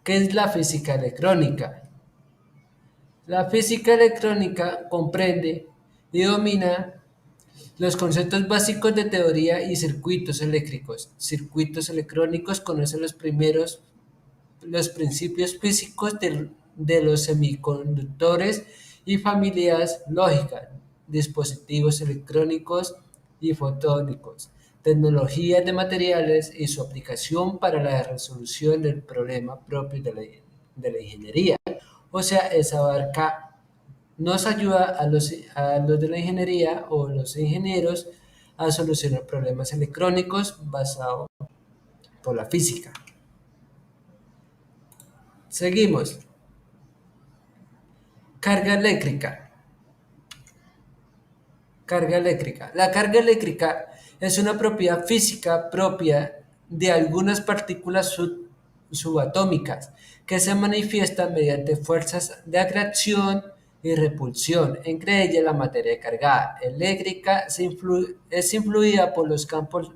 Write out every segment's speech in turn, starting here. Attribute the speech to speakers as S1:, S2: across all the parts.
S1: ¿Qué es la física electrónica? La física electrónica comprende y domina los conceptos básicos de teoría y circuitos eléctricos. Circuitos electrónicos conocen los principios físicos de los semiconductores y familias lógicas, dispositivos electrónicos y fotónicos, tecnologías de materiales y su aplicación para la resolución del problema propio de la ingeniería. O sea, esa abarca, nos ayuda a los de la ingeniería o los ingenieros a solucionar problemas electrónicos basados por la física. Seguimos. Carga eléctrica. Carga eléctrica. La carga eléctrica es una propiedad física propia de algunas partículas subatómicas que se manifiestan mediante fuerzas de atracción y repulsión, entre ellas la materia cargada eléctrica es influida por los campos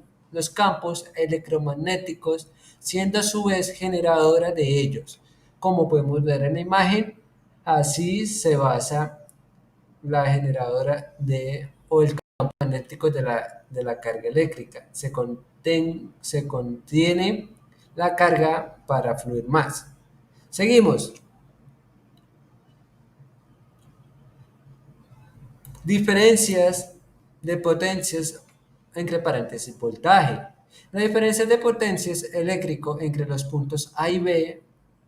S1: electromagnéticos, siendo a su vez generadora de ellos. Como podemos ver en la imagen, así se basa la generadora o el campo magnético de la carga eléctrica. Se contiene la carga para fluir más. Seguimos. Diferencias de potencias entre paréntesis voltaje. La diferencia de potencias eléctrico entre los puntos A y B,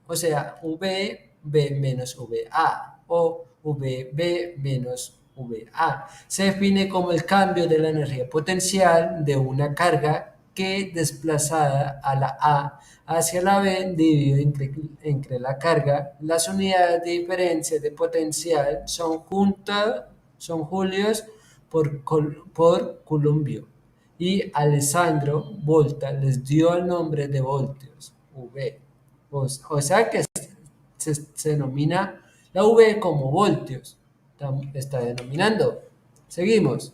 S1: o sea, V menos VA o VB menos VA, se define como el cambio de la energía potencial de una carga que desplazada a la A hacia la B dividido entre la carga. Las unidades de diferencia de potencial son julios por columbio, y Alessandro Volta les dio el nombre de voltios, V. O sea que se denomina la V como voltios, está denominando. Seguimos.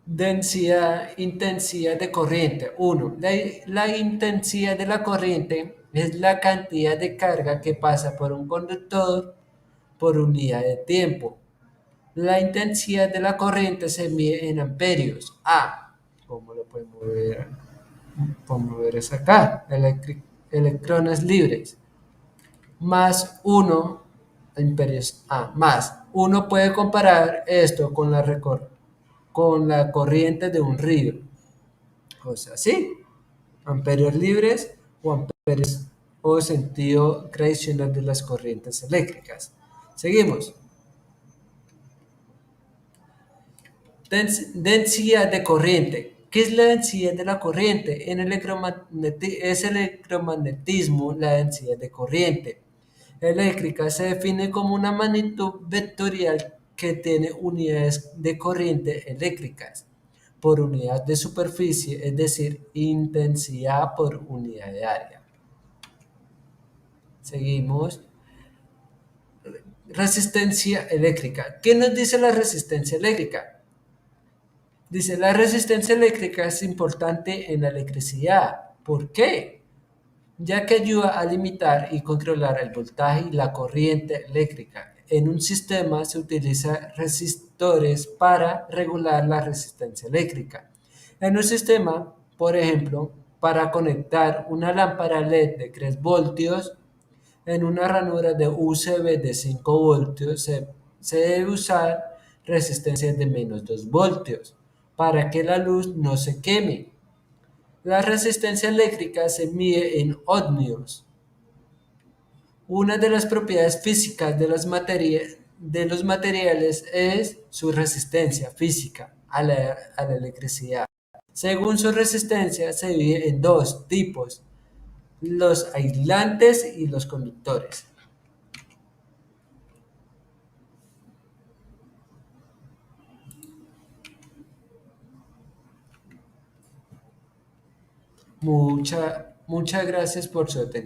S1: Densidad, intensidad de corriente. Uno, la intensidad de la corriente es la cantidad de carga que pasa por un conductor por unidad de tiempo. La intensidad de la corriente se mide en amperios. ¿Cómo lo podemos ver es acá? Electrones libres. Más uno, amperios más. Uno puede comparar esto con la corriente de un río. O sea, sí, amperios libres o amperios o sentido tradicional de las corrientes eléctricas. Seguimos. Densidad de corriente. ¿Qué es la densidad de la corriente? Es el electromagnetismo la densidad de corriente eléctrica se define como una magnitud vectorial que tiene unidades de corriente eléctricas por unidad de superficie, es decir, intensidad por unidad de área. Seguimos. Resistencia eléctrica. ¿Qué nos dice la resistencia eléctrica? Dice, la resistencia eléctrica es importante en la electricidad. ¿Por qué? Ya que ayuda a limitar y controlar el voltaje y la corriente eléctrica. En un sistema se utilizan resistores para regular la resistencia eléctrica. En un sistema, por ejemplo, para conectar una lámpara LED de 3 voltios en una ranura de USB de 5 voltios, se debe usar resistencias de menos 2 voltios para que la luz no se queme. La resistencia eléctrica se mide en ohmios. Una de las propiedades físicas de los materiales es su resistencia física a la electricidad. Según su resistencia, se divide en dos tipos: los aislantes y los conductores. Muchas gracias por su atención.